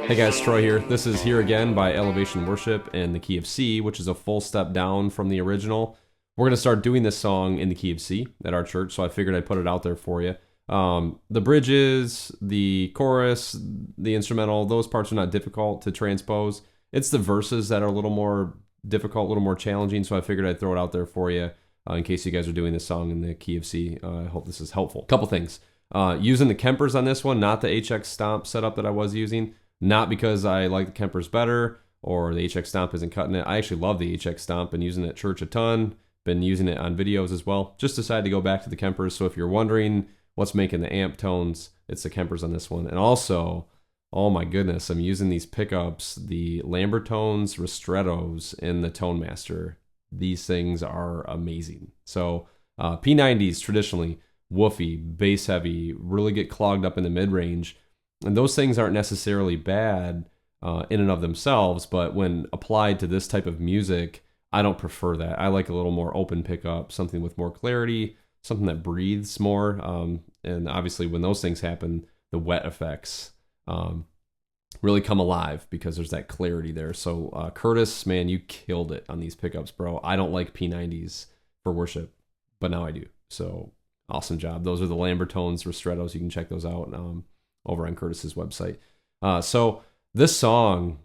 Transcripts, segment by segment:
Hey guys, Troy here. This is Here Again by Elevation Worship in the key of C, which is a full step down from the original. We're going to start doing this song in the key of C at our church, so I figured I'd put it out there for you. The bridges, the chorus, the instrumental, those parts are not difficult to transpose. It's the verses that are a little more difficult, a little more challenging, so I figured I'd throw it out there for you in case you guys are doing this song in the key of C. I hope this is helpful. Couple things. Using the Kempers on this one, not the HX Stomp setup that I was using. Not because I like the Kempers better or the HX Stomp isn't cutting it. I actually love the HX Stomp. Been using it at church a ton. Been using it on videos as well. Just decided to go back to the Kempers. So if you're wondering what's making the amp tones, it's the Kempers on this one. And also, oh my goodness, I'm using these pickups, the Lambertones, Ristrettos in the Tone Master. These things are amazing. So P90s traditionally, woofy, bass heavy, really get clogged up in the mid-range. And those things aren't necessarily bad in and of themselves, but when applied to this type of music, I don't prefer that. I like a little more open pickup, something with more clarity, something that breathes more. And obviously when those things happen, the wet effects really come alive because there's that clarity there. So Curtis, man, you killed it on these pickups, bro. I don't like P90s for worship, but now I do. So awesome job. Those are the Lambertones, Ristrettos. You can check those out over on Curtis's website. So this song,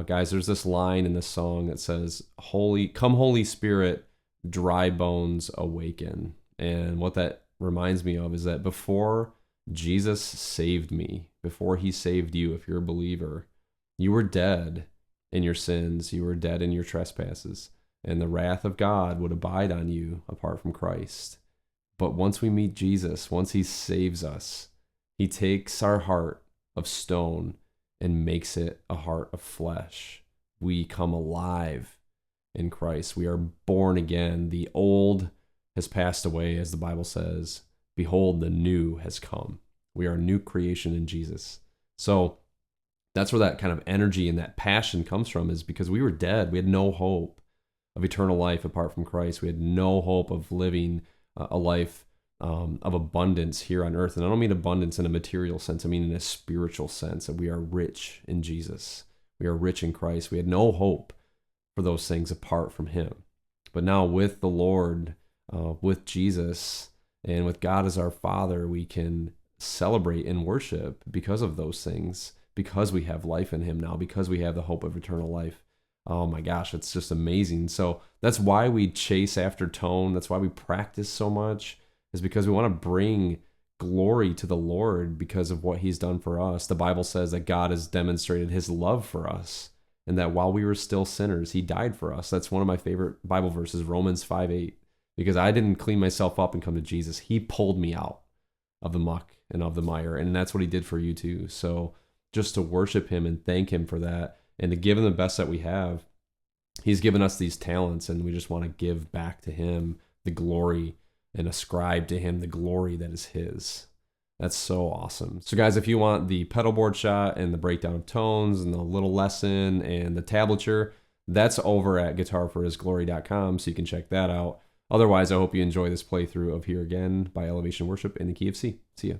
guys, there's this line in this song that says, "Come Holy Spirit, dry bones awaken." And what that reminds me of is that before Jesus saved me, before he saved you, if you're a believer, you were dead in your sins, you were dead in your trespasses, and the wrath of God would abide on you apart from Christ. But once we meet Jesus, once he saves us, he takes our heart of stone and makes it a heart of flesh. We come alive in Christ. We are born again. The old has passed away, as the Bible says. Behold, the new has come. We are a new creation in Jesus. So that's where that kind of energy and that passion comes from, is because we were dead. We had no hope of eternal life apart from Christ. We had no hope of living a life of abundance here on earth. And I don't mean abundance in a material sense. I mean in a spiritual sense, that we are rich in Jesus. We are rich in Christ. We had no hope for those things apart from him. But now with the Lord, with Jesus, and with God as our Father, we can celebrate and worship because of those things, because we have life in him now, because we have the hope of eternal life. Oh my gosh, it's just amazing. So that's why we chase after tone. That's why we practice so much, is because we want to bring glory to the Lord because of what he's done for us. The Bible says that God has demonstrated his love for us, and that while we were still sinners, he died for us. That's one of my favorite Bible verses, Romans 5:8, because I didn't clean myself up and come to Jesus. He pulled me out of the muck and of the mire, and that's what he did for you too. So just to worship him and thank him for that, and to give him the best that we have. He's given us these talents, and we just want to give back to him the glory and ascribe to him the glory that is his. That's so awesome. So guys, if you want the pedal board shot and the breakdown of tones and the little lesson and the tablature, that's over at guitarforhisglory.com, so you can check that out. Otherwise, I hope you enjoy this playthrough of Here Again by Elevation Worship in the key of C. See ya.